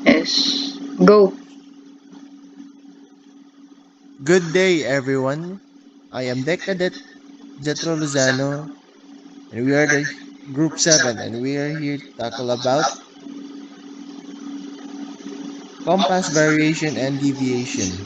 Yes. Go. Good day, everyone. I am Deck Cadet Jetro Lozano, and we are the Group 7, and we are here to tackle about compass variation and deviation.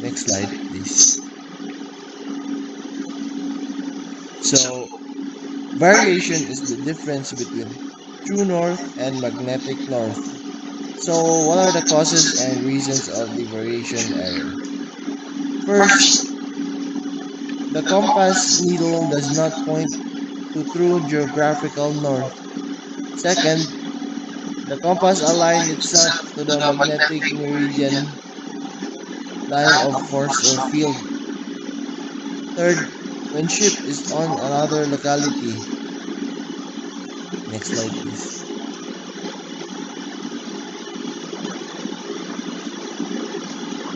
Next slide, please. So, variation is the difference between true north and magnetic north. So, what are the causes and reasons of the variation error? First, the compass needle does not point to true geographical north. Second, the compass aligns itself to the magnetic meridian line of force or field. Third, when ship is on another locality. Next slide, please.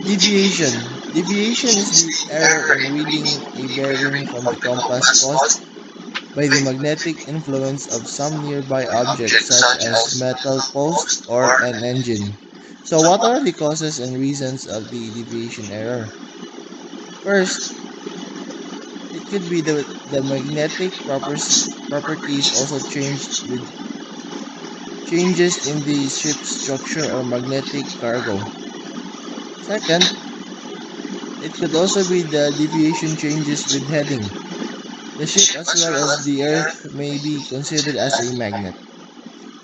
Deviation. Deviation is the error in reading a bearing from the compass caused by the magnetic influence of some nearby object such as metal post or an engine. So what are the causes and reasons of the deviation error? First, it could be the magnetic properties also changed with changes in the ship's structure or magnetic cargo. Second, it could also be the deviation changes with heading. The ship as well as the Earth may be considered as a magnet.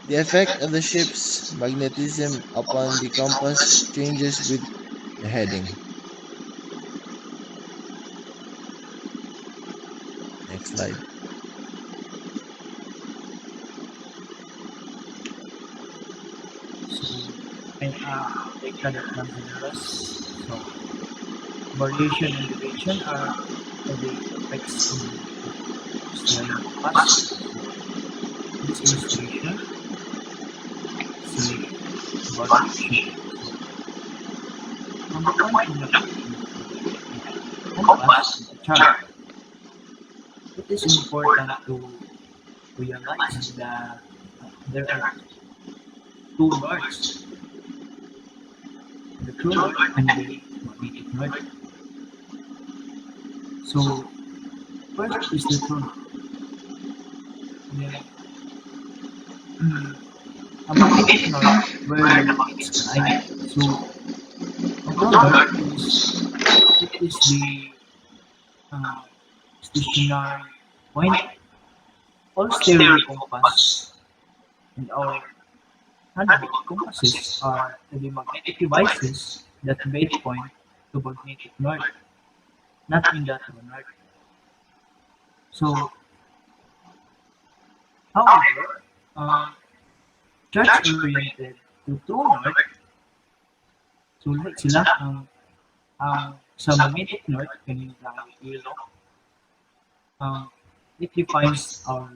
The effect of the ship's magnetism upon the compass changes with the heading. Next slide. So, and they cannot nonetheless. So, variation and deviation are the effects on the stellar compass. So, this illustration, see variation. Number one thing that the compass, the chart, it is important to realize that there are two norths, the true north and the magnetic north. So, first is the true north. Then, a magnetic north where the magnets collide. So, a true north is the uh, stationary point. All stereo compass and our handheld compasses are the magnetic devices that both point to magnetic north, not in the true north. So, however, um, church-oriented to true north, sulit sila ang sa magnetic north kanina yellow, it defines our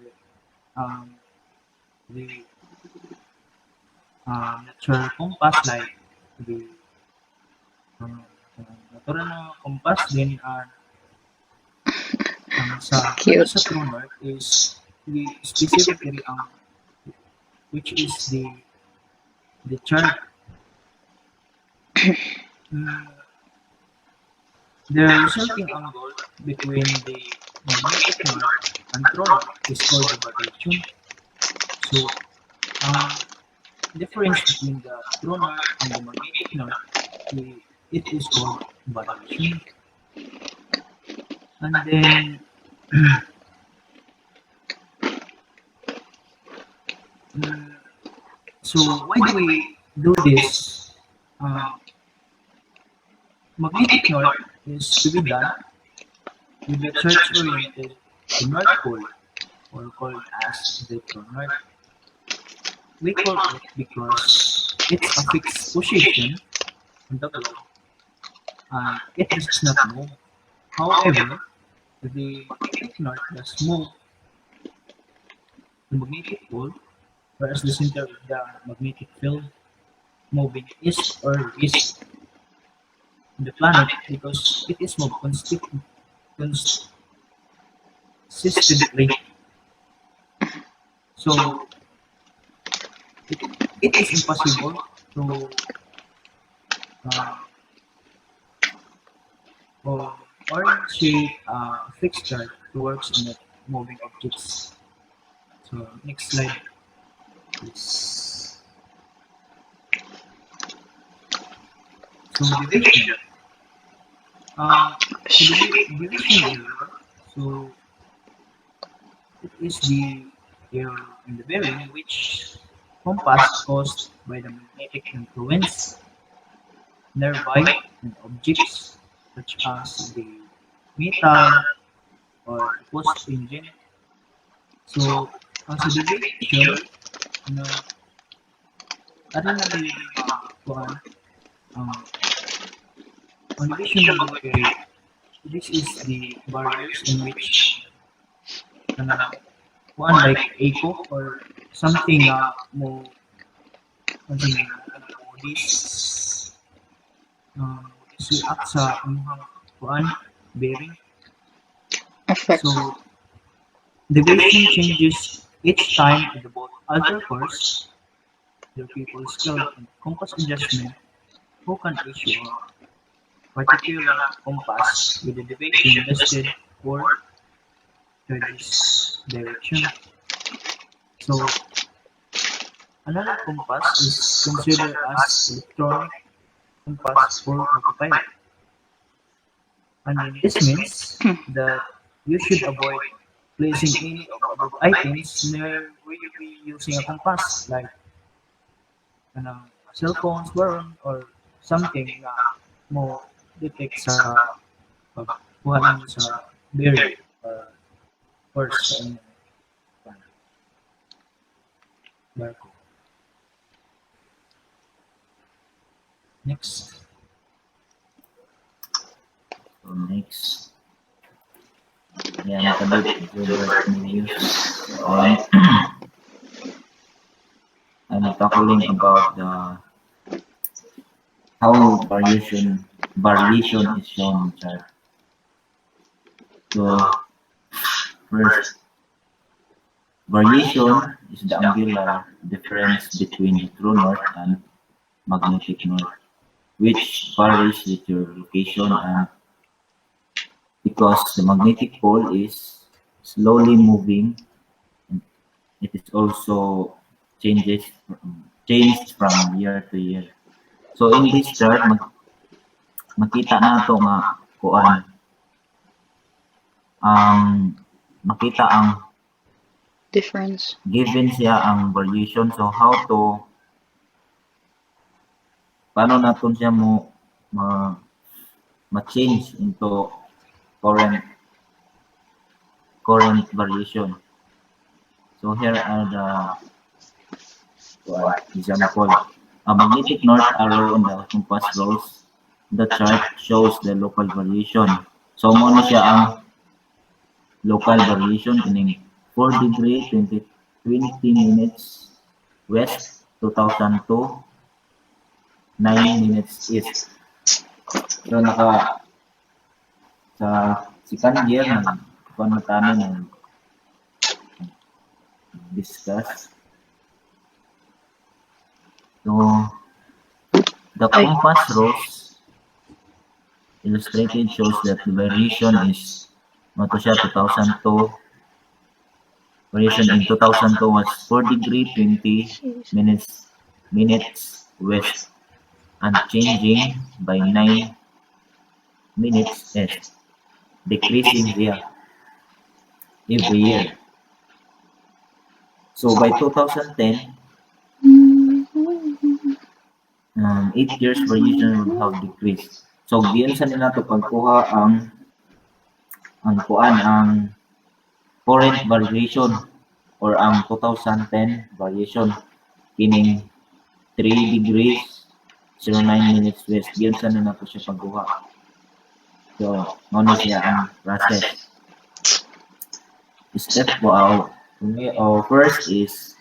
um, the natural compass like the natural na compass din ang sa ano sa Cute. true north is the specifically which is the chart. Mm, the resulting angle between the magnetic north and true north is called the variation. So, ang difference between the true north and the magnetic north, it is called variation. And then, mm, so why do we do this? Um, magnetic north is to be done with the church oriented to North Pole, or called as the true north. We call it because it's a fixed position on the globe and it does not move. However, the magnetic north does move the magnetic pole, whereas the center of the magnetic field moving east or west in the planet because it is moved consistently. So it is impossible to uh, or orientate a fixed chart to works on it moving objects. So next slide is so deviation. So deviation error. So it is the error in the bearing which compass caused by the magnetic influence nearby an objects such as the metal or the post engine. So as a deviation, na ari na day mga kuan ang ang deviation na day kay this is the barriers in which kanang kuan like echo or something mo ano na mo this this react sa imong kuan bearing. Affect. So deviation changes each time in the both alter course, their people skilled in compass adjustment who can issue a particular compass with the deviation adjusted for this direction. So analog compass is considered as electronic compass for autopilot. And then this means that you should avoid placing any of above items near where you be using a compass, like cell phones, wearing, or something na mo detect sa pagkuha ninyo sa bearing or course sa inyong barko. Next. So next, yeah, nakabit Gilbert News. So I'm tackling about the how variation is shown in chart. So first, variation is the angular difference between the true north and magnetic north, which varies with your location and because the magnetic pole is slowly moving, it is also changed from year to year. So in this chart, makita nato nga kuan ang makita ang Difference. given siya ang variation. So how to paano naton siya mo ma, ma-change into current variation. So here are the example. A magnetic north arrow on the compass rose. The chart shows the local variation. So mo na siya ang local variation kining 4 degree 20 minutes west 2002 9 minutes east. So naka sa second year na panutanan ng discuss. So the compass rose illustrated shows that the variation is mato siya 2002 variation in 2002 was 4 degree 20 minutes west and changing by 9 minutes east, decreasing here every year. So by 2010, 8 years variation would have decreased. So diyan sa nila to pagkuha ang kuan ang current variation or ang 2010 variation kining 3 degrees 09 minutes west. Diyan sa nila to siya pagkuha. So ano siya ang process. Step first is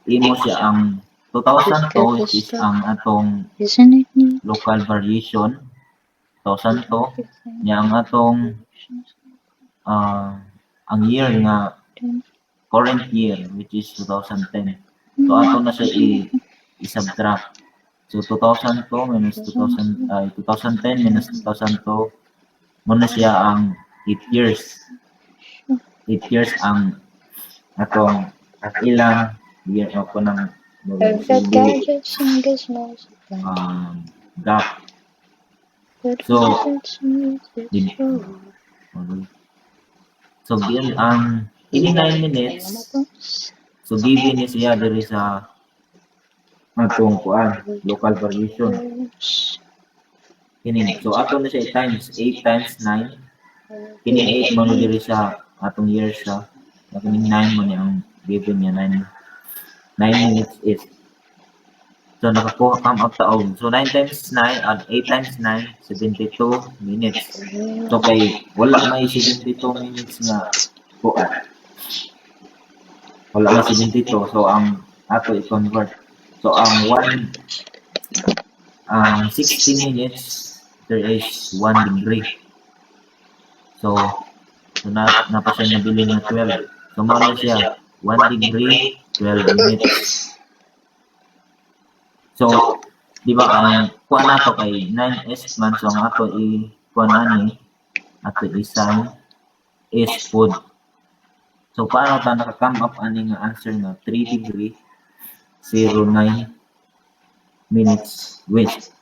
imo siya ang 2002 is ang atong Isn't it neat? local variation 2002 nya ang atong ang year nga current year which is 2010 So ato na siya i-subtract. So 2002 minus 2010 minus 2002 mo na siya ang 8 years. 8 years ang atong ilang year ako ng I've got gadgets and gizmos. gap. But So, gadgets and Di- gizmos. So given ang ini 9 minutes, so given ni siya diri sa atong kuan local variation. Kini so ato na siya times 8 times 9. Kining 8 mo na diri sa atong years sa kining 9 mo ni ang given niya 9. 9 minutes is so nakakuha kam og taog. So 9 times 9 and 8 times 9 72 minutes. So kay wala may 72 minutes nga kuan. Wala may 72 so ang ato i-convert. So ang 60 minutes there is 1 degree. So napa siya nabili ng 12. So mao na siya 1 degree 12 minutes. So di ba ang kuan nato kay 9s man so ang ato kuan ani ato i-sign is food. So paano ta naka-come up ani nga answer nga 3 degree 09 minutes west.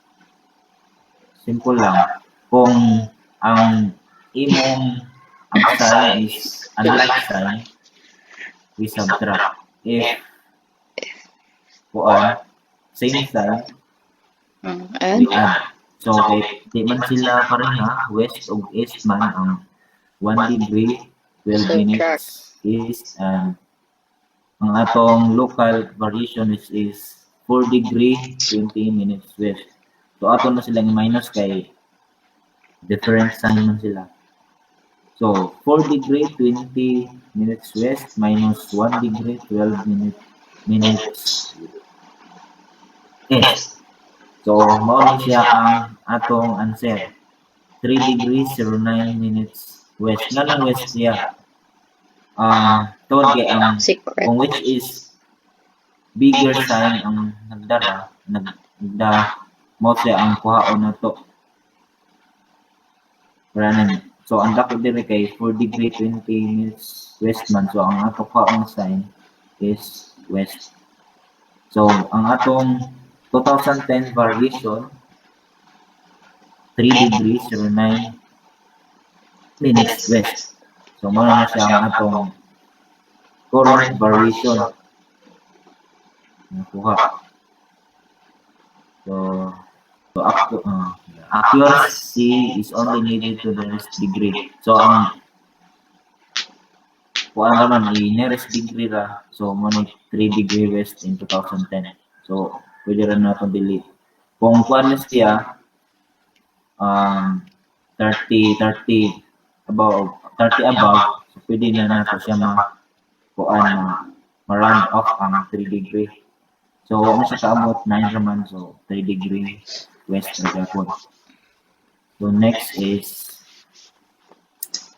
Simple lang. Kung ang imong ang sign is unlike sign, we subtract. If kuan same sign, And we add. So kay di man sila pareha, west ug east man ang 1 degree 12 minutes east and ang atong local variation is 4 degree 20 minutes west. So ato na silang minus kay different sign man sila. So 4 degree 20 minutes west minus 1 degree 12 minutes east. So mao ni siya ang atong answer. 3 degrees 09 minutes west. Nga lang west siya. Tawag kay ang secret. kung which is bigger sign ang nagda mo siya ang kuhaon na to. Running. So ang dapat diri kay 4 degree 20 minutes west man. So ang ato kuhaon sign is west. So ang atong 2010 variation 3 degrees 09 minutes west. So mao na siya ang atong current variation. Nakuha. So accuracy is only needed to the nearest degree. So ang kuan naman nearest degree ra. So mo 3 degree west in 2010. So pwede ra naton dili. Kung kuan na siya 30 above, so pwede na nato siya ma-round off ang 3 degree. So, ano siya kaabot? 9 naman. So, 3 degree west na gapon. So, next is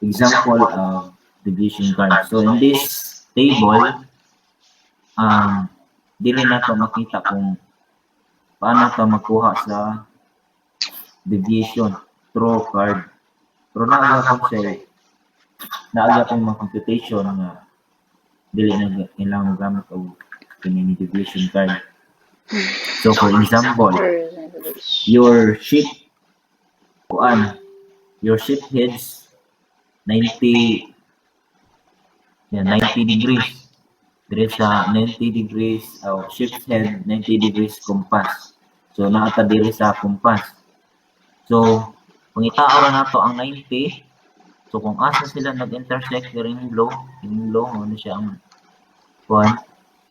example of deviation card. So, in this table, dili nato makita kung paano ito magkuha sa deviation through card. Pero naaga pong mga computation nga dili na kailangan gamit og kining deviation card. So for example, your sheet heads 90 degrees. There is a 90 degrees shift head 90 degrees compass. So naata diri sa compass. So kung itao na nato ang 90, so kung asa sila nag-intersect during low, ano siya ang kuan.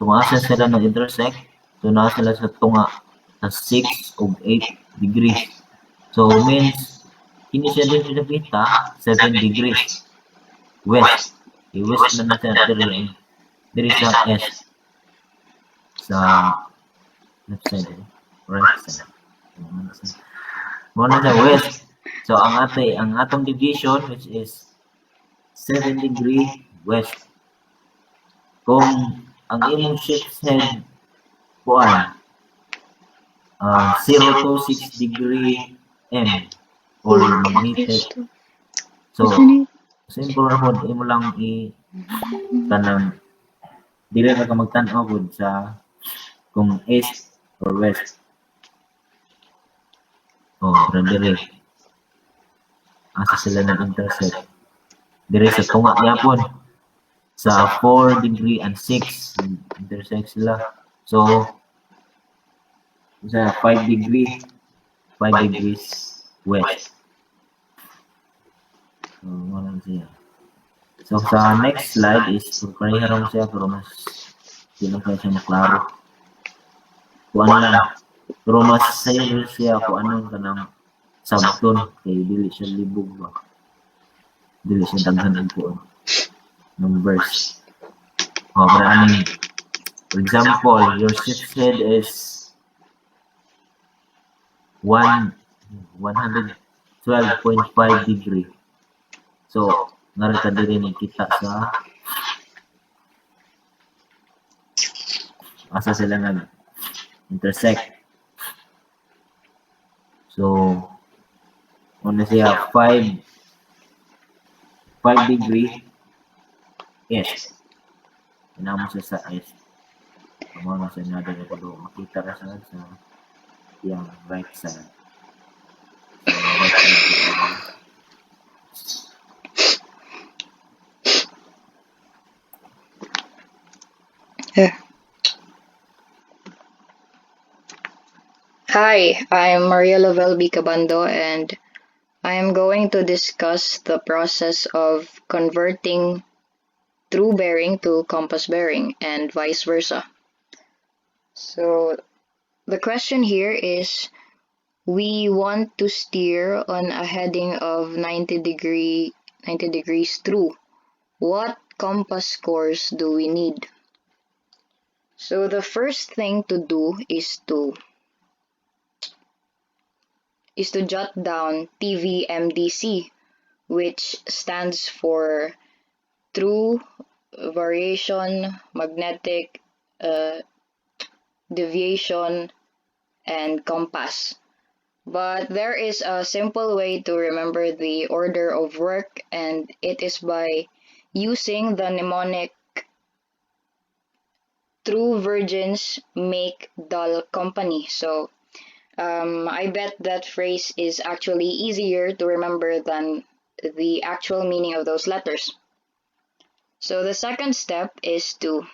So kung asa sila nag-intersect, so naa sila sa tunga sa 6 o 8 degrees. So means kini siya din kita 7 degrees west. I-west na natin diri sa S sa left side, right side. Muna sa west. So ang atong deviation which is 7 degree west. Kung ang imong shift head kuan 0 to 6 degree M or magnetic. So, simple ra pod imo lang kanang dili ra ka magtan-aw pod sa kung east or west. Ra diri asa sila nag-intersect. Diri sa tunga gyapon sa 4 degree and 6 intersect sila. So, sa 5 degrees west. So, mo lang siya. So, sa next slide is pareha siya pero mas di lang kayo siya maklaro. Kung ano lang. Pero mas sayo siya kung anong kanang sabton kay dili siya libog ba. Dili siya daghan og kuan numbers. Para aning for example, your shift's head is 112.5 degree. So, narita diri kita sa asa sila nag-intersect. So, una siya 5 degree east. Inamo siya sa east. Amo na siya nga dito ko makita ra sa yung right side. Yeah. Hi, I'm Maria Lovelby Cabando, and I am going to discuss the process of converting true bearing to compass bearing and vice versa. So the question here is, we want to steer on a heading of 90 degrees true. What compass course do we need? So the first thing to do is to jot down TVMDC, which stands for True Variation, Magnetic Deviation, and Compass. But there is a simple way to remember the order of work, and it is by using the mnemonic True Virgins Make Dull Company. So I bet that phrase is actually easier to remember than the actual meaning of those letters. So the second step is to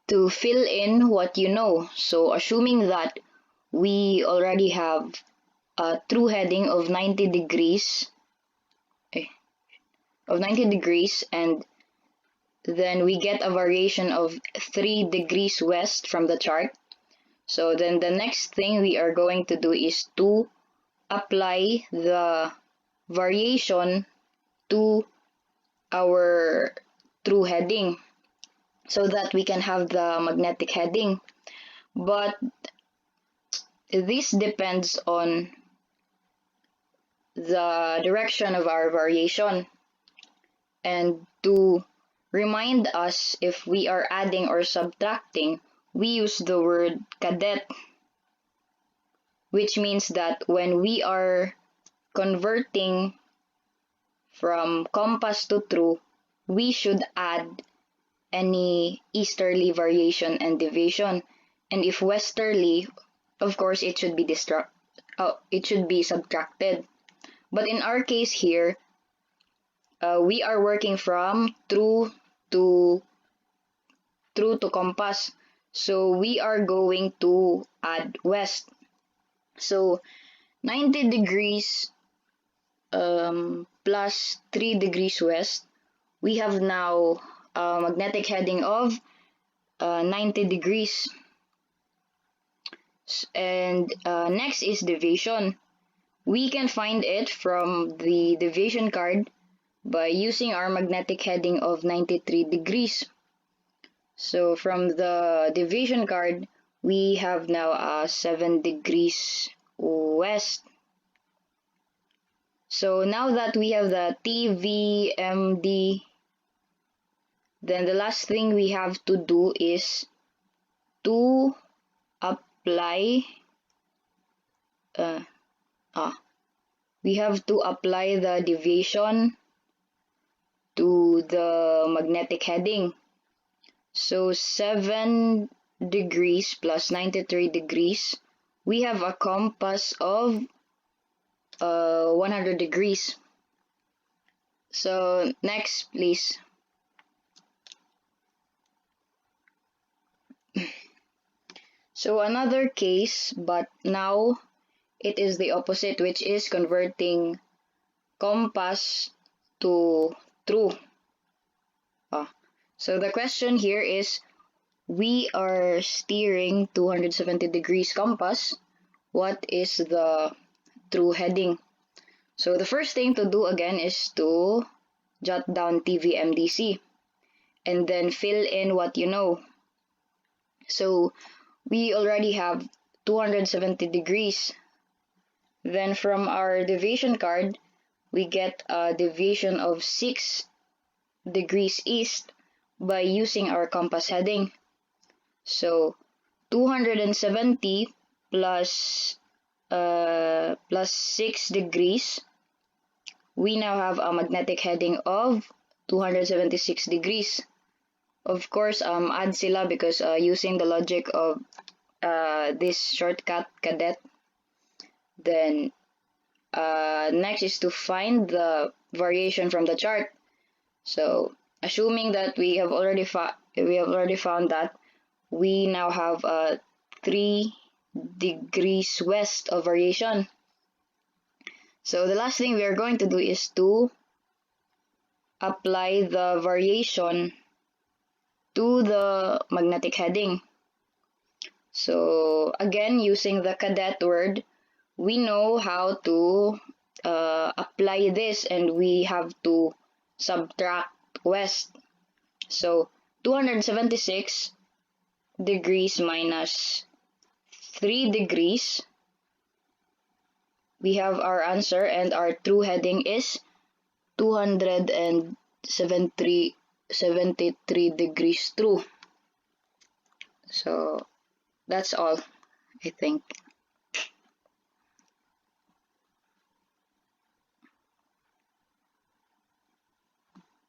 fill in what you know. So assuming that we already have a true heading of 90 degrees, and then we get a variation of 3 degrees west from the chart. So then the next thing we are going to do is to apply the variation to our true heading so that we can have the magnetic heading. But this depends on the direction of our variation. And to remind us if we are adding or subtracting, we use the word cadet, which means that when we are converting from compass to true, we should add any easterly variation and deviation. And if westerly, of course, it should be subtracted. But in our case here, we are working from true to compass. So we are going to add west. So 90 degrees plus 3 degrees west, we have now a magnetic heading of 90 degrees. And next is deviation. We can find it from the deviation card by using our magnetic heading of 93 degrees. So from the deviation card, we have now 7 degrees west. So now that we have the TVMD, then the last thing we have to do is to apply uh, we have to apply the deviation to the magnetic heading. So 7 degrees plus 93 degrees, we have a compass of 100 degrees. So next, please. So another case, but now it is the opposite, which is converting compass to true. So the question here is, we are steering 270 degrees compass. What is the true heading? So the first thing to do again is to jot down TVMDC and then fill in what you know. So we already have 270 degrees. Then from our deviation card, we get a deviation of 6 degrees east by using our compass heading. So 270 plus 6 degrees, we now have a magnetic heading of 276 degrees. Of course, add sila because using the logic of this shortcut cadet. Then next is to find the variation from the chart. So assuming that we have already found that, we now have 3 degrees west of variation. So the last thing we are going to do is to apply the variation to the magnetic heading. So again, using the cadet word, we know how to apply this, and we have to subtract west. So 276 degrees minus 3 degrees, we have our answer, and our true heading is 273 degrees true. So that's all, I think.